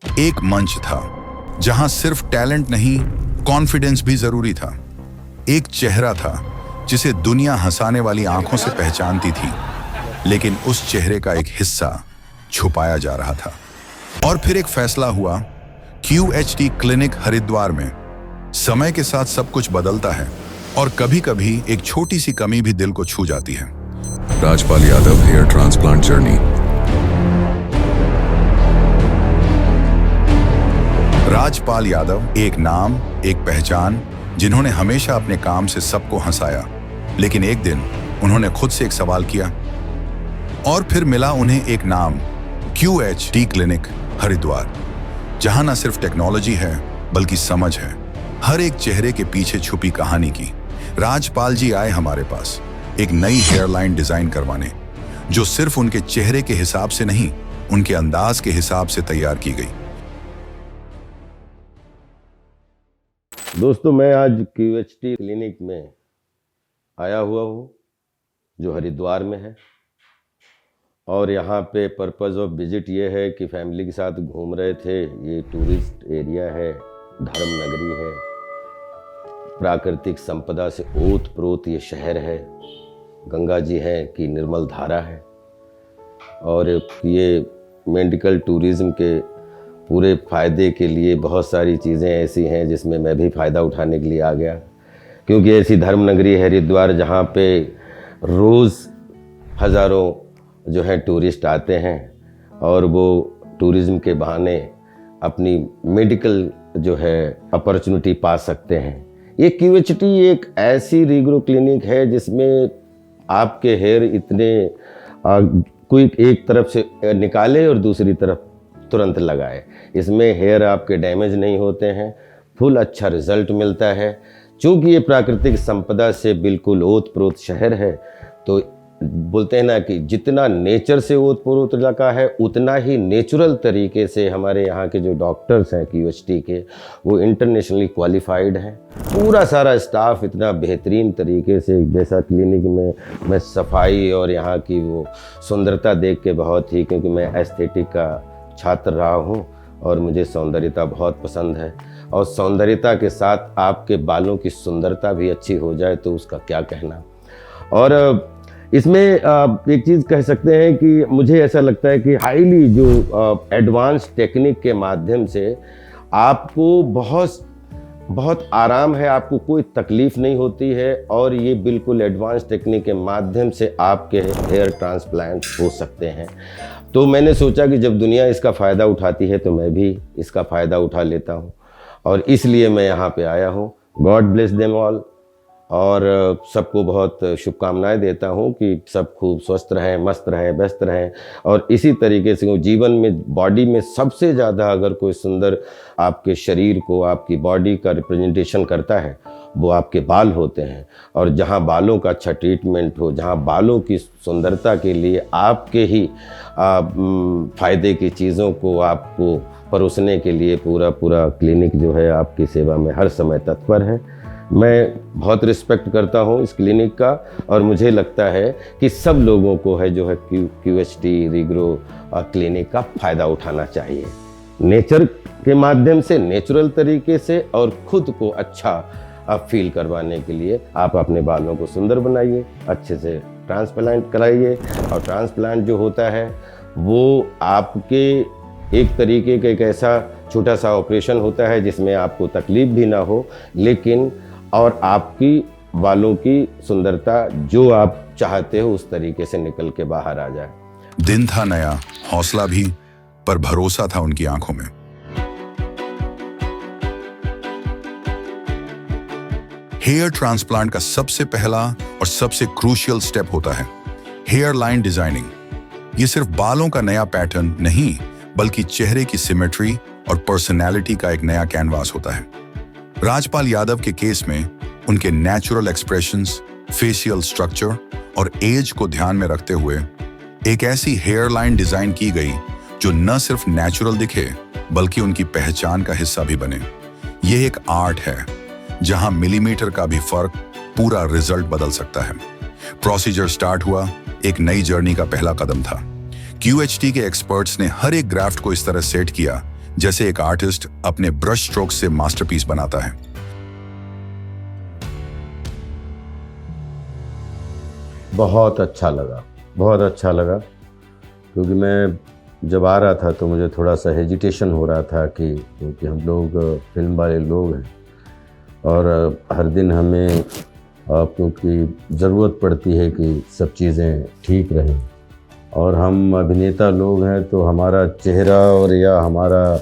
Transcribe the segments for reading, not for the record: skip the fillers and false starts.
एक मंच था जहां सिर्फ टैलेंट नहीं, कॉन्फिडेंस भी जरूरी था। एक चेहरा था जिसे दुनिया हंसाने वाली आंखों से पहचानती थी, लेकिन उस चेहरे का एक हिस्सा छुपाया जा रहा था। और फिर एक फैसला हुआ, QHT क्लिनिक हरिद्वार में। समय के साथ सब कुछ बदलता है और कभी-कभी एक छोटी सी कमी भी दिल को छू जाती है। Rajpal Yadav hair transplant journey. Rajpal Yadav, एक नाम, एक पहचान, जिन्होंने हमेशा अपने काम से सबको हंसाया। लेकिन एक दिन उन्होंने खुद से एक सवाल किया और फिर मिला उन्हें एक नाम, QHT क्लिनिक हरिद्वार, जहां न सिर्फ टेक्नोलॉजी है बल्कि समझ है, हर एक चेहरे के पीछे छुपी कहानी की। राजपाल जी आए हमारे पास एक नई हेयरलाइन डिजाइन करवाने, जो सिर्फ उनके चेहरे के हिसाब से नहीं, उनके अंदाज के हिसाब से तैयार की गई। दोस्तों, मैं आज QHT क्लिनिक में आया हुआ हूँ, जो हरिद्वार में है। और यहाँ पे पर्पज़ ऑफ विजिट ये है कि फैमिली के साथ घूम रहे थे। ये टूरिस्ट एरिया है, धर्म नगरी है, प्राकृतिक संपदा से ओत प्रोत ये शहर है, गंगा जी हैं कि निर्मल धारा है। और ये मेडिकल टूरिज़्म के पूरे फ़ायदे के लिए बहुत सारी चीज़ें ऐसी हैं जिसमें मैं भी फ़ायदा उठाने के लिए आ गया, क्योंकि ऐसी धर्म नगरी है हरिद्वार जहाँ पे रोज़ हज़ारों जो है टूरिस्ट आते हैं और वो टूरिज़्म के बहाने अपनी मेडिकल जो है अपॉर्चुनिटी पा सकते हैं। ये QHT एक ऐसी रीग्रो क्लिनिक है जिसमें आपके हेयर इतने कोई एक तरफ से निकाले और दूसरी तरफ तुरंत लगाए। इसमें हेयर आपके डैमेज नहीं होते हैं, फुल अच्छा रिजल्ट मिलता है। चूँकि ये प्राकृतिक संपदा से बिल्कुल ओत प्रोत शहर है, तो बोलते हैं ना कि जितना नेचर से ओत प्रोत इलाका है, उतना ही नेचुरल तरीके से हमारे यहाँ के जो डॉक्टर्स हैं QHT के, वो इंटरनेशनली क्वालिफाइड हैं। पूरा सारा स्टाफ इतना बेहतरीन तरीके से, जैसा क्लिनिक में मैं सफाई और यहाँ की वो सुंदरता देख के बहुत ही, क्योंकि मैं एस्थेटिक का छात्र रहा हूँ और मुझे सौंदर्यता बहुत पसंद है। और सौंदर्यता के साथ आपके बालों की सुंदरता भी अच्छी हो जाए तो उसका क्या कहना। और इसमें एक चीज़ कह सकते हैं कि मुझे ऐसा लगता है कि हाईली जो एडवांस टेक्निक के माध्यम से आपको बहुत आराम है, आपको कोई तकलीफ़ नहीं होती है। और ये बिल्कुल एडवांस टेक्निक के माध्यम से आपके हेयर ट्रांसप्लांट हो सकते हैं। तो मैंने सोचा कि जब दुनिया इसका फ़ायदा उठाती है तो मैं भी इसका फ़ायदा उठा लेता हूँ, और इसलिए मैं यहाँ पे आया हूँ। God bless them all. और सबको बहुत शुभकामनाएं देता हूँ कि सब खूब स्वस्थ रहें, मस्त रहें, व्यस्त रहें। और इसी तरीके से जीवन में, बॉडी में सबसे ज़्यादा अगर कोई सुंदर आपके शरीर को, आपकी बॉडी का रिप्रेजेंटेशन करता है, वो आपके बाल होते हैं। और जहाँ बालों का अच्छा ट्रीटमेंट हो, जहाँ बालों की सुंदरता के लिए आपके ही फ़ायदे की चीज़ों को आपको परोसने के लिए पूरा क्लिनिक जो है आपकी सेवा में हर समय तत्पर है। मैं बहुत रिस्पेक्ट करता हूँ इस क्लिनिक का, और मुझे लगता है कि सब लोगों को है जो है QHT रीग्रो क्लिनिक का फ़ायदा उठाना चाहिए, नेचर के माध्यम से, नेचुरल तरीके से, और खुद को अच्छा फील करवाने के लिए आप अपने बालों को सुंदर बनाइए, अच्छे से ट्रांसप्लांट कराइए। और ट्रांसप्लांट जो होता है वो आपके एक तरीके का एक ऐसा छोटा सा ऑपरेशन होता है जिसमें आपको तकलीफ भी ना हो, लेकिन और आपकी बालों की सुंदरता जो आप चाहते हो उस तरीके से निकल के बाहर आ जाए। दिन था नया, हौसला भी, पर भरोसा था उनकी आंखों में। हेयर ट्रांसप्लांट का सबसे पहला और सबसे क्रूशियल स्टेप होता है हेयर लाइन डिजाइनिंग। ये सिर्फ बालों का नया पैटर्न नहीं, बल्कि चेहरे की सिमेट्री और पर्सनैलिटी का एक नया कैनवास होता है। राजपाल यादव के केस में उनके नेचुरल एक्सप्रेशंस, फेशियल स्ट्रक्चर और एज को ध्यान में रखते हुए एक ऐसी हेयर लाइन डिजाइन की गई जो न सिर्फ नेचुरल दिखे बल्कि उनकी पहचान का हिस्सा भी बने। ये एक आर्ट है जहां मिलीमीटर का भी फर्क पूरा रिजल्ट बदल सकता है। प्रोसीजर स्टार्ट हुआ, एक नई जर्नी का पहला कदम था। QHT के एक्सपर्ट्स ने हर एक ग्राफ्ट को इस तरह सेट किया जैसे एक आर्टिस्ट अपने ब्रश स्ट्रोक से मास्टरपीस बनाता है। बहुत अच्छा लगा क्योंकि मैं जब आ रहा था तो मुझे थोड़ा सा हेजिटेशन हो रहा था कि क्योंकि हम लोग फिल्म वाले लोग हैं और हर दिन हमें क्योंकि ज़रूरत पड़ती है कि सब चीज़ें ठीक रहें और हम अभिनेता लोग हैं तो हमारा चेहरा और या हमारा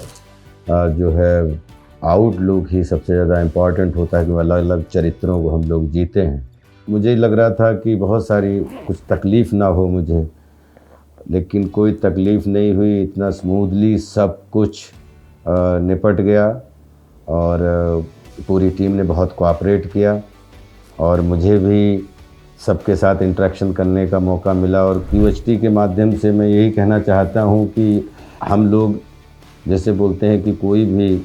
जो है आउटलुक ही सबसे ज़्यादा इम्पॉर्टेंट होता है कि अलग अलग चरित्रों को हम लोग जीते हैं। मुझे लग रहा था कि बहुत सारी कुछ तकलीफ़ ना हो मुझे, लेकिन कोई तकलीफ़ नहीं हुई। इतना स्मूथली सब कुछ निपट गया और पूरी टीम ने बहुत कोऑपरेट किया और मुझे भी सबके साथ इंटरेक्शन करने का मौका मिला। और QHT के माध्यम से मैं यही कहना चाहता हूँ कि हम लोग जैसे बोलते हैं कि कोई भी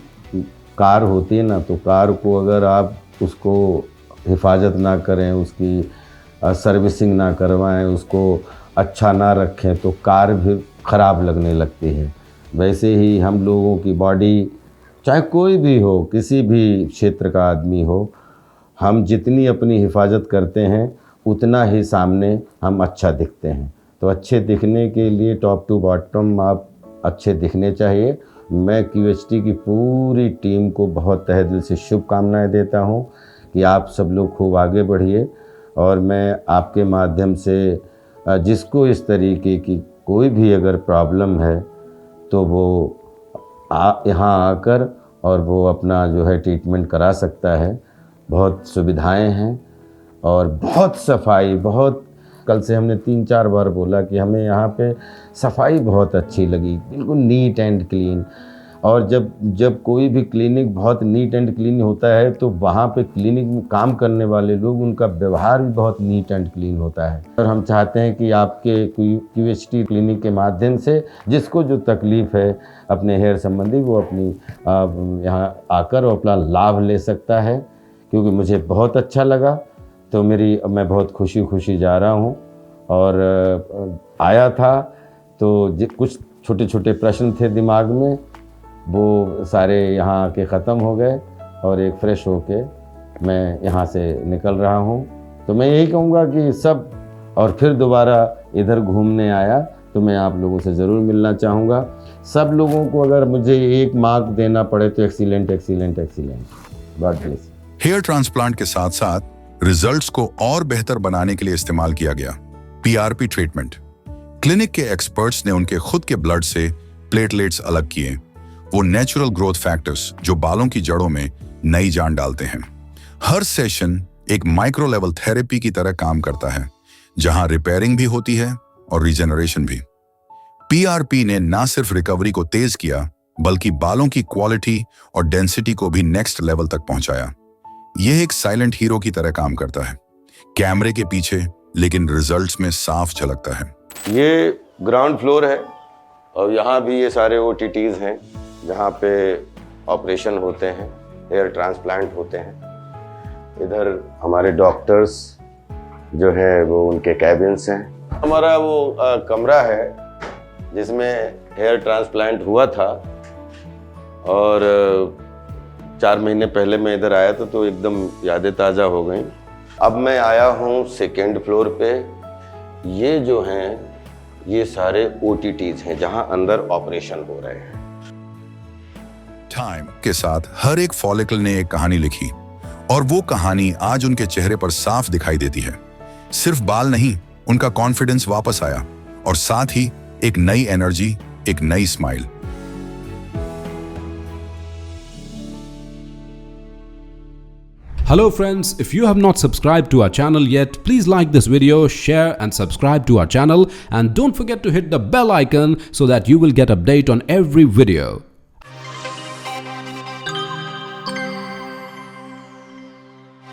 कार होती है ना, तो कार को अगर आप उसको हिफाजत ना करें, उसकी सर्विसिंग ना करवाएं, उसको अच्छा ना रखें तो कार भी ख़राब लगने लगती है। वैसे ही हम लोगों की बॉडी, चाहे कोई भी हो, किसी भी क्षेत्र का आदमी हो, हम जितनी अपनी हिफाजत करते हैं उतना ही सामने हम अच्छा दिखते हैं। तो अच्छे दिखने के लिए टॉप टू बॉटम आप अच्छे दिखने चाहिए। मैं QHT की पूरी टीम को बहुत तहे दिल से शुभकामनाएं देता हूं कि आप सब लोग खूब आगे बढ़िए और मैं आपके माध्यम से जिसको इस तरीके की कोई भी अगर प्रॉब्लम है तो वो यहाँ आकर और वो अपना जो है ट्रीटमेंट करा सकता है। बहुत सुविधाएं हैं और बहुत सफाई, बहुत कल से हमने 3-4 बार बोला कि हमें यहाँ पे सफाई बहुत अच्छी लगी, बिल्कुल नीट एंड क्लीन। और जब कोई भी क्लिनिक बहुत नीट एंड क्लीन होता है तो वहाँ पे क्लिनिक में काम करने वाले लोग, उनका व्यवहार भी बहुत नीट एंड क्लीन होता है। और हम चाहते हैं कि आपके QHT क्लिनिक के माध्यम से जिसको जो तकलीफ़ है अपने हेयर संबंधी, वो अपनी यहाँ आकर और अपना लाभ ले सकता है। क्योंकि मुझे बहुत अच्छा लगा तो मैं बहुत खुशी जा रहा हूँ। और आया था तो कुछ छोटे छोटे प्रश्न थे दिमाग में, वो सारे यहाँ आके ख़त्म हो गए और एक फ्रेश होके मैं यहाँ से निकल रहा हूँ। तो मैं यही कहूँगा कि सब, और फिर दोबारा इधर घूमने आया तो मैं आप लोगों से ज़रूर मिलना चाहूँगा। सब लोगों को अगर मुझे एक मार्क देना पड़े तो excellent. God bless. Hair transplant के साथ साथ रिजल्ट्स को और बेहतर बनाने के लिए इस्तेमाल किया गया PRP ट्रीटमेंट। क्लिनिक के एक्सपर्ट्स ने उनके खुद के ब्लड से प्लेटलेट्स अलग किए, वो नेचुरल ग्रोथ फैक्टर्स जो बालों की जड़ों में नई जान डालते हैं। हर सेशन एक माइक्रो लेवल थेरेपी की तरह काम करता है, जहां रिपेयरिंग भी होती है और रीजनरेशन भी। PRP ने ना सिर्फ रिकवरी को तेज किया, बल्कि बालों की क्वालिटी और डेंसिटी को भी नेक्स्ट लेवल तक पहुंचाया। यह एक साइलेंट हीरो की तरह काम करता है, कैमरे के पीछे, लेकिन रिजल्ट्स में साफ झलकता है। ये ग्राउंड फ्लोर है और यहाँ भी ये सारे OTTs हैं जहाँ पे ऑपरेशन होते हैं, हेयर ट्रांसप्लांट होते हैं। इधर हमारे डॉक्टर्स जो है वो उनके कैबिन्स हैं। हमारा वो कमरा है जिसमें हेयर ट्रांसप्लांट हुआ था और 4 महीने पहले मैं इधर आया था तो एकदम यादें ताज़ा हो गई। अब मैं आया हूँ 2nd फ्लोर पे। ये जो हैं ये सारे OTTs हैं जहाँ अंदर ऑपरेशन हो रहे हैं। टाइम के साथ हर एक फॉलिकल ने एक कहानी लिखी और वो कहानी आज उनके चेहरे पर साफ दिखाई देती है। सिर्फ बाल नहीं, उनका कॉन्फिडेंस वापस आया और साथ ही एक नई एनर्जी, एक नई smile. Hello friends, if you have not subscribed to our channel yet, please like this video, share and subscribe to our channel, and don't forget to hit the bell icon so that you will get update on every video.